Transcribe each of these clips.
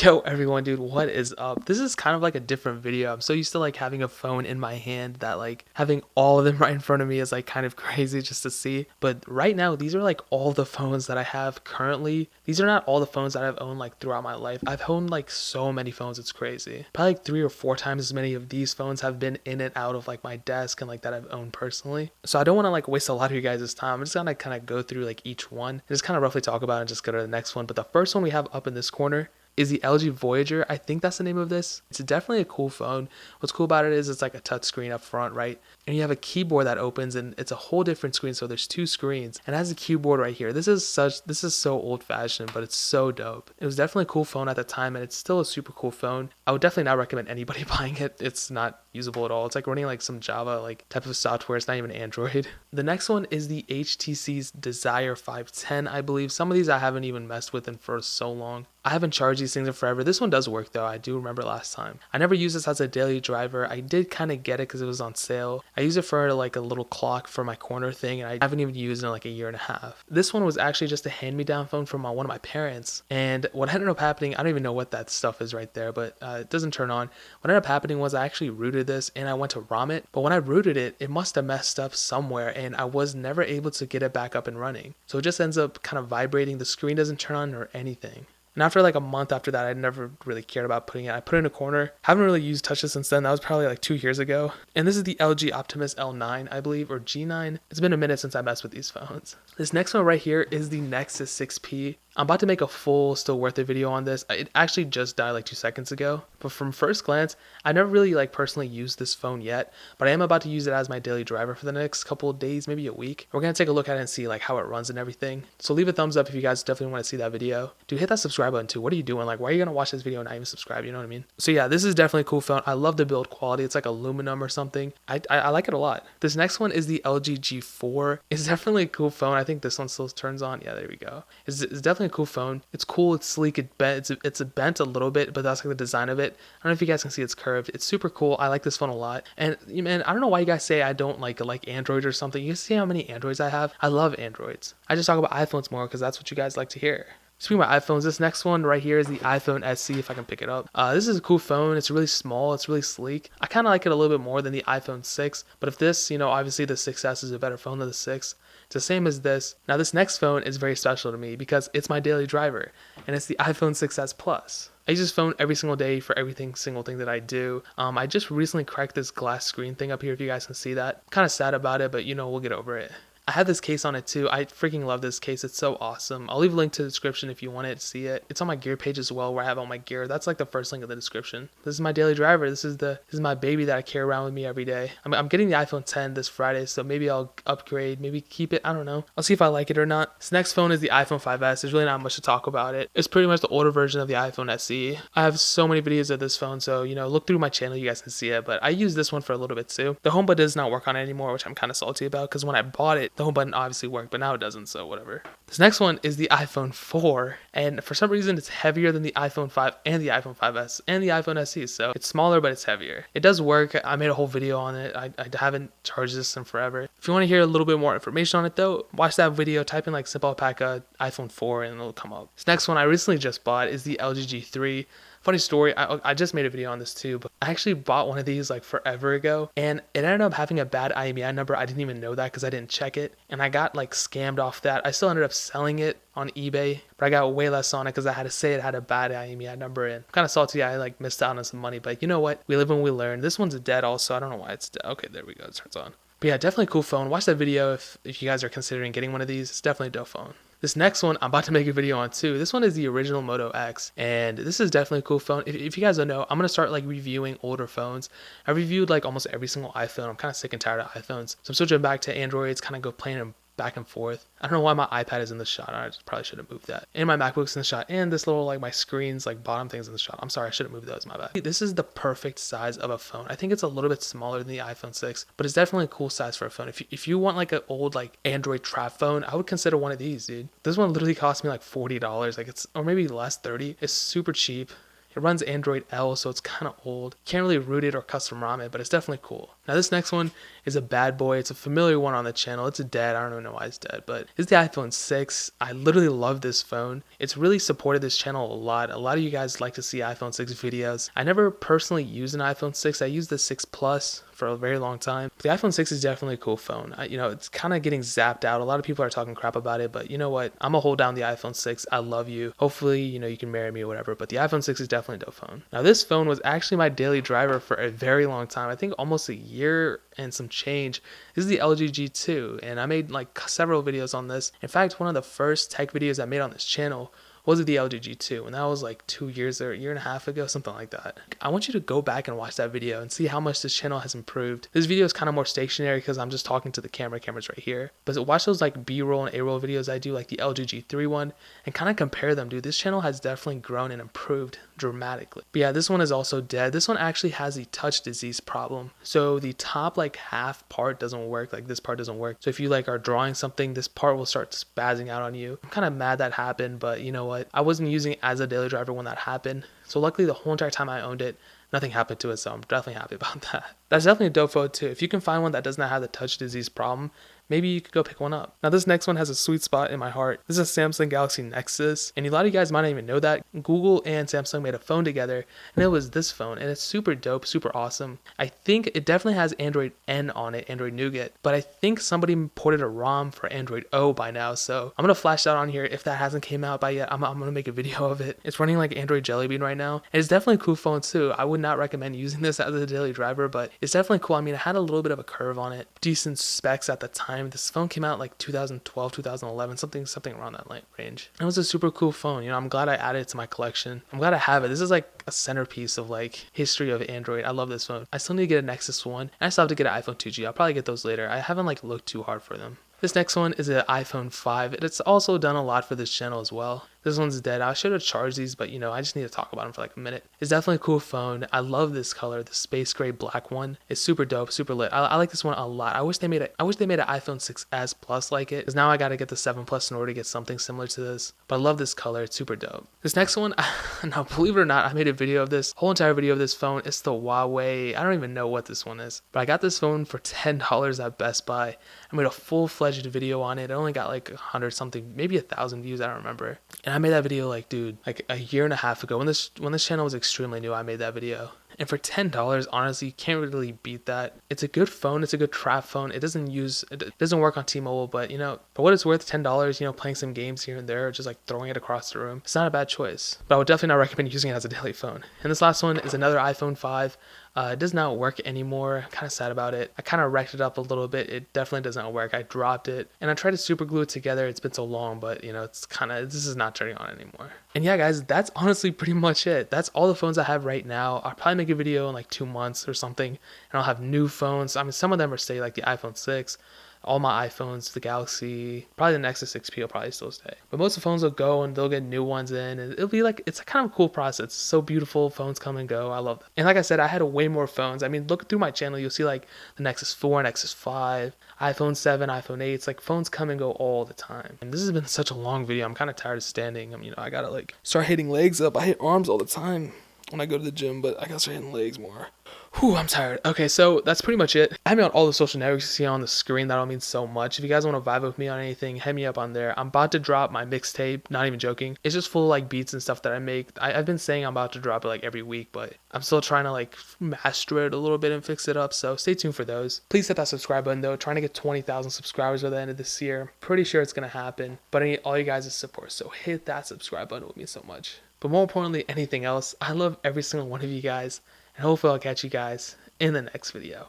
Yo everyone, dude, what is up? This is kind of like a different video. I'm so used to like having a phone in my hand that like having all of them right in front of me is like kind of crazy just to see. But right now, these are like all the phones that I have currently. These are not all the phones that I've owned like throughout my life. I've owned like so many phones, it's crazy. Probably like 3 or 4 times as many of these phones have been in and out of like my desk and like that I've owned personally. So I don't want to like waste a lot of you guys' time. I'm just gonna kind of go through like each one and just kind of roughly talk about it and just go to the next one. But the first one we have up in this corner is the LG Voyager. I think that's the name of this. It's definitely a cool phone. What's cool about it is it's like a touch screen up front, right? And you have a keyboard that opens and it's a whole different screen. So there's 2 screens and it has a keyboard right here. This is so old fashioned, but it's so dope. It was definitely a cool phone at the time and it's still a super cool phone. I would definitely not recommend anybody buying it. It's not usable at all. It's like running like some Java like type of software. It's not even Android. The next one is the HTC's Desire 510, I believe. Some of these I haven't even messed with in for so long. I haven't charged these things in forever. This one does work though. I do remember last time. I never used this as a daily driver. I did kind of get it because it was on sale. I use it for like a little clock for my corner thing and I haven't even used it in like a year and a half. This one was actually just a hand-me-down phone from one of my parents. And what ended up happening, I don't even know what that stuff is right there, but it doesn't turn on. What ended up happening was I actually rooted this and I went to ROM it. But when I rooted it, it must have messed up somewhere and I was never able to get it back up and running. So it just ends up kind of vibrating. The screen doesn't turn on or anything. And after like a month after that, I never really cared about putting it. I put it in a corner. Haven't really used touches since then. That was probably like 2 years ago. And this is the LG Optimus L9, I believe, or G9. It's been a minute since I messed with these phones. This next one right here is the Nexus 6P. I'm about to make a full still worth it video on this. It actually just died like 2 seconds ago. But from first glance, I never really like personally used this phone yet, but I am about to use it as my daily driver for the next couple of days, maybe a week. We're going to take a look at it and see like how it runs and everything. So leave a thumbs up if you guys definitely want to see that video. Dude, hit that subscribe button too. What are you doing? Like, why are you going to watch this video and not even subscribe? You know what I mean? So yeah, this is definitely a cool phone. I love the build quality. It's like aluminum or something. I like it a lot. This next one is the LG G4. It's definitely a cool phone. I think this one still turns on. Yeah, there we go. It's definitely a cool phone. It's cool. It's sleek. It's bent a little bit, but that's like the design of it. I don't know if you guys can see it's curved. It's super cool. I like this phone a lot. And man, I don't know why you guys say I don't like Android or something. You see how many Androids I have? I love Androids. I just talk about iPhones more because that's what you guys like to hear. Speaking about iPhones, this next one right here is the iPhone SE, if I can pick it up. This is a cool phone. It's really small. It's really sleek. I kind of like it a little bit more than the iPhone 6. But if this, obviously the 6S is a better phone than the 6. It's the same as this. Now this next phone is very special to me because it's my daily driver. And it's the iPhone 6S Plus. I use this phone every single day for single thing that I do. I just recently cracked this glass screen thing up here, if you guys can see that. I'm kind of sad about it, but we'll get over it. I have this case on it too. I freaking love this case. It's so awesome. I'll leave a link to the description if you want to see it. It's on my gear page as well, where I have all my gear. That's like the first link in the description. This is my daily driver. This is my baby that I carry around with me every day. I'm getting the iPhone 10 this Friday, so maybe I'll upgrade, maybe keep it. I don't know. I'll see if I like it or not. This next phone is the iPhone 5S. There's really not much to talk about it. It's pretty much the older version of the iPhone SE. I have so many videos of this phone, so look through my channel, you guys can see it. But I use this one for a little bit too. The home button does not work on it anymore, which I'm kind of salty about because when I bought it, the home button obviously worked, but now it doesn't, so whatever. This next one is the iPhone 4, and for some reason it's heavier than the iPhone 5 and the iPhone 5S and the iPhone SE, so it's smaller but it's heavier. It does work. I made a whole video on it. I haven't charged this in forever. If you want to hear a little bit more information on it though, watch that video, type in like simple Alpaca iPhone 4 and it'll come up. This next one I recently just bought is the LG G3. Funny story, I just made a video on this too, but I actually bought one of these like forever ago and it ended up having a bad IMEI number. I didn't even know that because I didn't check it and I got like scammed off that. I still ended up selling it on eBay, but I got way less on it because I had to say it had a bad IMEI number and I'm kind of salty I like missed out on some money, but you know what? We live and we learn. This one's dead also. I don't know why it's dead. Okay, there we go. It turns on. But yeah, definitely a cool phone. Watch that video if you guys are considering getting one of these. It's definitely a dope phone. This next one I'm about to make a video on too. This one is the original Moto X and this is definitely a cool phone. If you guys don't know, I'm going to start like reviewing older phones. I reviewed like almost every single iPhone. I'm kind of sick and tired of iPhones. So I'm switching back to Androids, kind of go playing them back and forth. I don't know why my iPad is in the shot. I probably should have moved that. And my MacBook's in the shot. And this little like my screen's like bottom thing's in the shot. I'm sorry, I should have moved those, my bad. This is the perfect size of a phone. I think it's a little bit smaller than the iPhone 6, but it's definitely a cool size for a phone. If you want like an old like Android trap phone, I would consider one of these, dude. This one literally cost me like $40. Like or maybe less, 30. It's super cheap. It runs Android L, so it's kind of old. Can't really root it or custom ROM it, but it's definitely cool. Now this next one is a bad boy. It's a familiar one on the channel. It's dead. I don't even know why it's dead, but it's the iPhone 6. I literally love this phone. It's really supported this channel a lot. A lot of you guys like to see iPhone 6 videos. I never personally used an iPhone 6. I used the 6 Plus for a very long time. But the iPhone 6 is definitely a cool phone. It's kind of getting zapped out. A lot of people are talking crap about it, but you know what? I'm gonna hold down the iPhone 6. I love you. Hopefully, you can marry me or whatever, but the iPhone 6 is definitely a dope phone. Now this phone was actually my daily driver for a very long time. I think almost a year and some change. This is the LG G2, and I made like several videos on this. In fact, one of the first tech videos I made on this channel was the LG G2, and that was like 2 years or a year and a half ago, something like that. I want you to go back and watch that video and see how much this channel has improved. This video is kind of more stationary because I'm just talking to the camera's right here. But watch those like B-roll and A-roll videos I do, like the LG G3 one, and kind of compare them, dude. This channel has definitely grown and improved dramatically. But yeah, this one is also dead. This one actually has the touch disease problem. So the top like half part doesn't work, like this part doesn't work. So if you like are drawing something, this part will start spazzing out on you. I'm kind of mad that happened, but you know what? I wasn't using it as a daily driver when that happened. So luckily the whole entire time I owned it, nothing happened to it, so I'm definitely happy about that. That's definitely a dope phone too. If you can find one that does not have the touch disease problem, maybe you could go pick one up. Now this next one has a sweet spot in my heart. This is a Samsung Galaxy Nexus, and a lot of you guys might not even know that. Google and Samsung made a phone together, and it was this phone, and it's super dope, super awesome. I think it definitely has Android N on it, Android Nougat, but I think somebody ported a ROM for Android O by now, so I'm gonna flash that on here. If that hasn't came out by yet, I'm gonna make a video of it. It's running like Android Jelly Bean right now, and it's definitely a cool phone too. I would not recommend using this as a daily driver, but it's definitely cool. I mean, it had a little bit of a curve on it, decent specs at the time. This phone came out like 2012, 2011, something around that range. It was a super cool phone. I'm glad I added it to my collection. I'm glad I have it. This is like a centerpiece of like history of Android. I love this phone. I still need to get a Nexus 1, and I still have to get an iPhone 2G. I'll probably get those later. I haven't like looked too hard for them. This next one is an iPhone 5. It's also done a lot for this channel as well. This one's dead. I should have charged these, but I just need to talk about them for like a minute. It's definitely a cool phone. I love this color, the space gray black one. It's super dope, super lit. I like this one a lot. I wish they made an iPhone 6s Plus like it, because now I got to get the 7 Plus in order to get something similar to this. But I love this color. It's super dope. This next one, now believe it or not, I made a video of this, whole entire video of this phone. It's the Huawei. I don't even know what this one is, but I got this phone for $10 at Best Buy. I made a full-fledged video on it. It only got like 100 something, maybe 1,000 views. I don't remember. And I made that video like, dude, like a year and a half ago when this channel was extremely new. I made that video. And for $10, honestly, you can't really beat that. It's a good phone. It's a good trap phone. It doesn't work on T-Mobile, but for what it's worth, $10, playing some games here and there, just like throwing it across the room, it's not a bad choice. But I would definitely not recommend using it as a daily phone. And this last one is another iPhone 5. It does not work anymore. I'm kind of sad about it. I kind of wrecked it up a little bit. It definitely does not work. I dropped it and I tried to super glue it together. It's been so long, but this is not turning on anymore. And yeah, guys, that's honestly pretty much it. That's all the phones I have right now. I'll probably make a video in like 2 months or something, and I'll have new phones. I mean, some of them are stay, like the iPhone 6. All my iPhones, the Galaxy, probably the Nexus 6P will probably still stay. But most of the phones will go and they'll get new ones in, and it'll be like, it's a kind of a cool process. It's so beautiful. Phones come and go. I love that. And like I said, I had way more phones. I mean, look through my channel, you'll see like the Nexus 4, Nexus 5, iPhone 7, iPhone 8. It's like phones come and go all the time. And this has been such a long video. I'm kind of tired of standing. I gotta like start hitting legs up. I hit arms all the time when I go to the gym, but I gotta start hitting legs more. Whew, I'm tired. Okay, so that's pretty much it. Add me on all the social networks you see on the screen. That'll mean so much. If you guys want to vibe with me on anything, hit me up on there. I'm about to drop my mixtape. Not even joking. It's just full of like beats and stuff that I make. I've been saying I'm about to drop it like every week, but I'm still trying to like master it a little bit and fix it up. So stay tuned for those. Please hit that subscribe button though. Trying to get 20,000 subscribers by the end of this year. Pretty sure it's gonna happen. But I need all you guys' support. So hit that subscribe button. It would mean so much. But more importantly, anything else, I love every single one of you guys. And hopefully I'll catch you guys in the next video.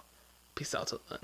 Peace out till then.